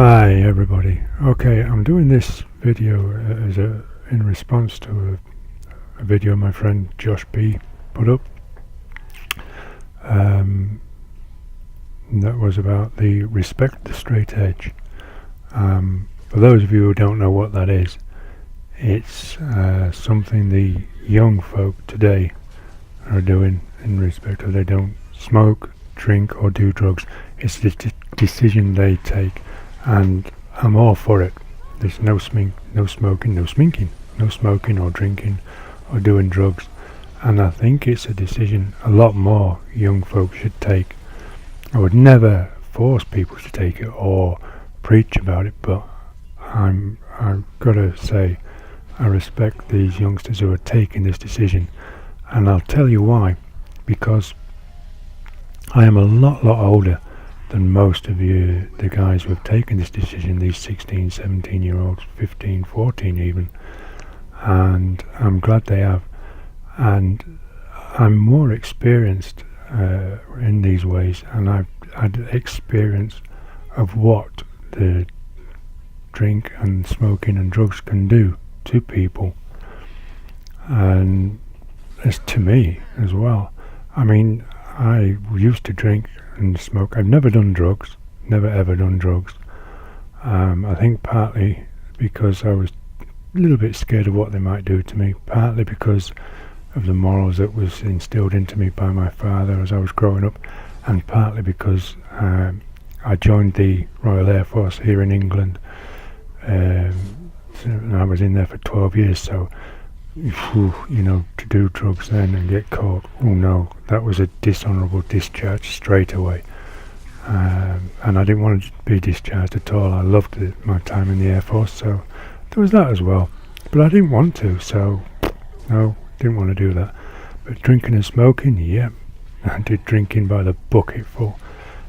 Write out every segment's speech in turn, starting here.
Hi everybody. Okay, I'm doing this video in response to a video my friend Josh B put up. That was about the Respect the Straightedge. For those of you who don't know what that is, it's something the young folk today are doing in respect of they don't smoke, drink or do drugs. It's the decision they take, and I'm all for it. There's no smoking, no sminking, no smoking or drinking or doing drugs, and I think it's a decision a lot more young folk should take. I would never force people to take it or preach about it, but I've got to say I respect these youngsters who are taking this decision, and I'll tell you why. Because I am a lot older than most of you, the guys who have taken this decision, these 16, 17 year olds, 15, 14 even, and I'm glad they have, and I'm more experienced in these ways, and I've had experience of what the drink and smoking and drugs can do to people, and as to me as well. I mean, I used to drink and smoke. I've never done drugs, never ever done drugs. I think partly because I was a little bit scared of what they might do to me, partly because of the morals that was instilled into me by my father as I was growing up, and partly because I joined the Royal Air Force here in England, and I was in there for 12 years, so to do drugs then and get caught, oh no, that was a dishonourable discharge straight away, and I didn't want to be discharged at all. I loved my time in the Air Force, so there was that as well, but I didn't want to, so no, didn't want to do that. But drinking and smoking, yeah, I did drinking by the bucketful,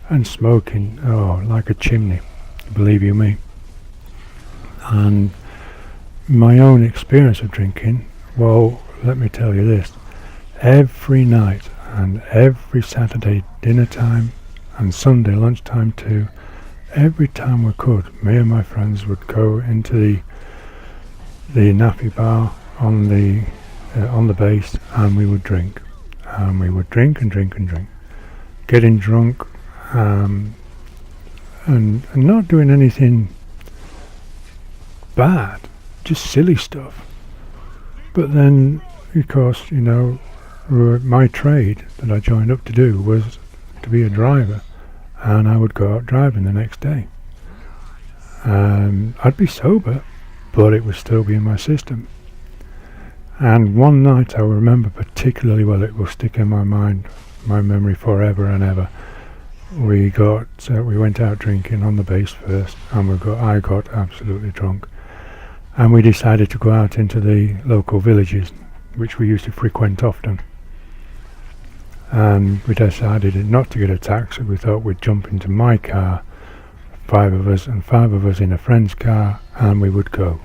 and smoking, oh, like a chimney, believe you me. And my own experience of drinking, well, let me tell you this: every night and every Saturday dinner time and Sunday lunchtime too, every time we could, me and my friends would go into the nappy bar on the base, and we would drink, and we would drink, getting drunk, and not doing anything bad, just silly stuff. But then, of course, my trade that I joined up to do was to be a driver, and I would go out driving the next day. I'd be sober, but it would still be in my system. And one night I remember particularly well, it will stick in my mind, my memory forever and ever. We went out drinking on the base first, and I got absolutely drunk. And we decided to go out into the local villages, which we used to frequent often. And we decided not to get a taxi. We thought we'd jump into my car, 5 of us, and 5 of us in a friend's car, and we would go.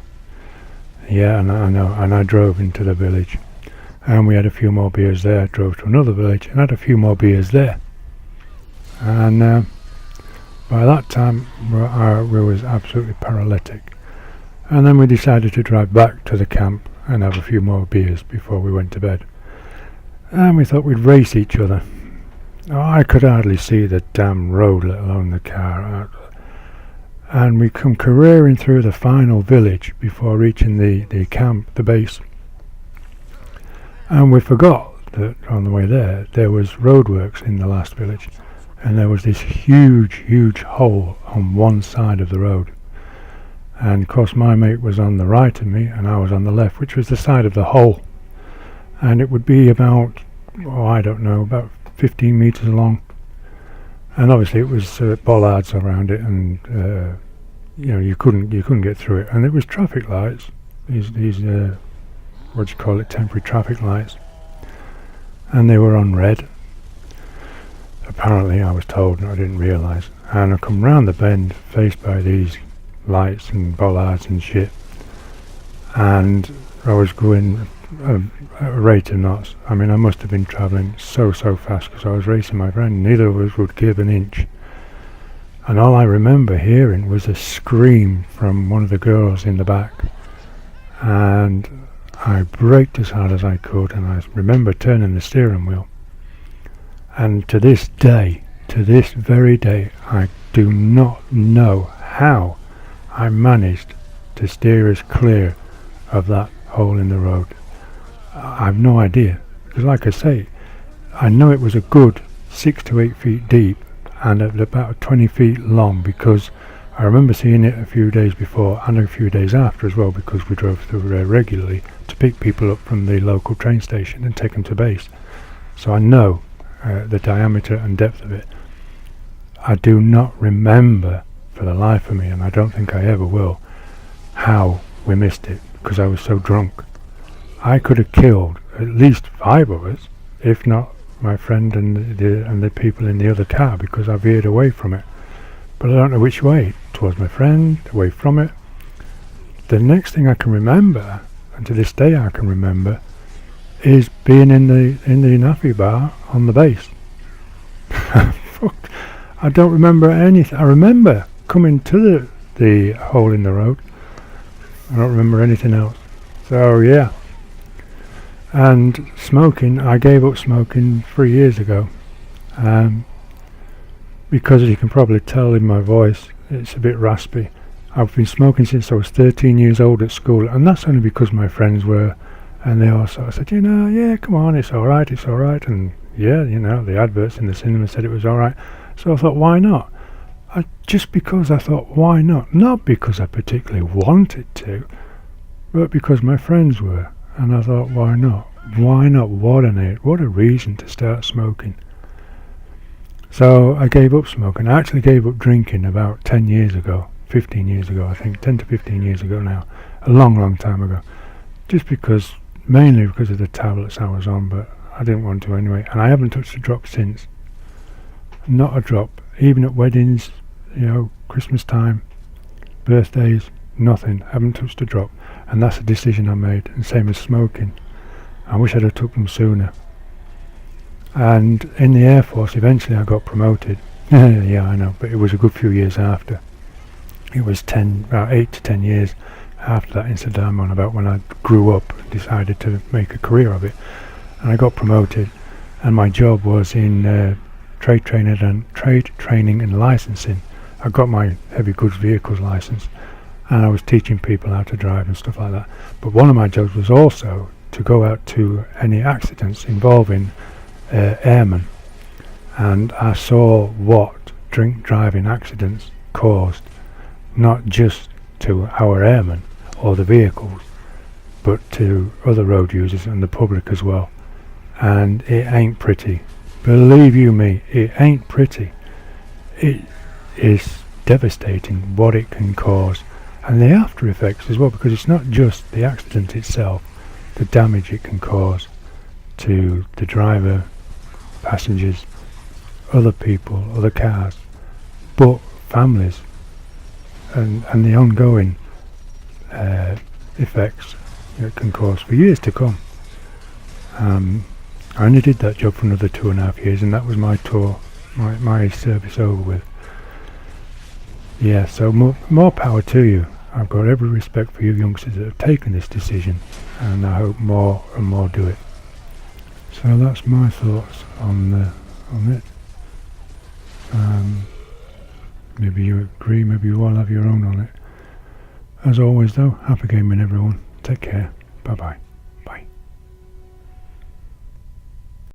Yeah, and I drove into the village, and we had a few more beers there, drove to another village, and had a few more beers there. And by that time, we was absolutely paralytic. And then we decided to drive back to the camp and have a few more beers before we went to bed. And we thought we'd race each other. Oh, I could hardly see the damn road, let alone the car. And we come careering through the final village before reaching the camp, the base. And we forgot that on the way there was roadworks in the last village. And there was this huge hole on one side of the road. And of course my mate was on the right of me and I was on the left, which was the side of the hole, and it would be about, about 15 meters long, and obviously it was bollards around it, and you couldn't get through it, and it was traffic lights, these temporary traffic lights, and they were on red, apparently. I was told, and I didn't realise. And I come round the bend faced by these lights and bollards and shit, and I was going at a rate of knots. I mean, I must have been travelling so fast because I was racing my friend. Neither of us would give an inch, And all I remember hearing was a scream from one of the girls in the back. And I braked as hard as I could, and I remember turning the steering wheel. And to this very day, I do not know how I managed to steer us clear of that hole in the road. I've no idea, because like I say, I know it was a good 6 to 8 feet deep and at about 20 feet long, because I remember seeing it a few days before and a few days after as well, because we drove through regularly to pick people up from the local train station and take them to base. So I know the diameter and depth of it. I do not remember for the life of me, and I don't think I ever will, how we missed it, because I was so drunk. I could have killed at least 5 of us, if not my friend and the people in the other car, because I veered away from it. But I don't know which way. Towards my friend, away from it. The next thing I can remember, and to this day I can remember, is being in the Nafi bar on the base. Fuck. I don't remember anything. I remember coming to the hole in the road. I don't remember anything else. So yeah. And smoking, I gave up smoking 3 years ago. Because as you can probably tell in my voice, it's a bit raspy. I've been smoking since I was 13 years old at school, and that's only because my friends were, and they all sort of said, yeah, come on, it's alright, and yeah, the adverts in the cinema said it was alright. So I thought, why not? Just because I thought, why not? Not because I particularly wanted to, but because my friends were. And I thought, why not? Why not? What a reason to start smoking. So I gave up smoking. I actually gave up drinking about 10 years ago, 15 years ago, I think, 10 to 15 years ago now. A long time ago. Just mainly because of the tablets I was on, but I didn't want to anyway. And I haven't touched a drop since. Not a drop. Even at weddings, Christmas time, birthdays, nothing. Haven't touched a drop. And that's a decision I made, and same as smoking. I wish I'd have took them sooner. And in the Air Force, eventually I got promoted. Yeah, I know, but it was a good few years after. It was about 8 to 10 years after that incident I'm on about, when I grew up and decided to make a career of it. And I got promoted, and my job was in trade training and licensing. I got my heavy goods vehicles license, and I was teaching people how to drive and stuff like that. But one of my jobs was also to go out to any accidents involving airmen, and I saw what drink driving accidents caused, not just to our airmen or the vehicles, but to other road users and the public as well. And it ain't pretty. Believe you me, it ain't pretty. It is devastating what it can cause. And the after effects as well, because it's not just the accident itself, the damage it can cause to the driver, passengers, other people, other cars, but families, and the ongoing effects it can cause for years to come. I only did that job for another 2.5 years, and that was my tour, my service over with. Yeah, so more power to you. I've got every respect for you youngsters that have taken this decision, and I hope more and more do it. So that's my thoughts on it. Maybe you agree, maybe you all have your own on it. As always though, happy gaming everyone. Take care. Bye bye.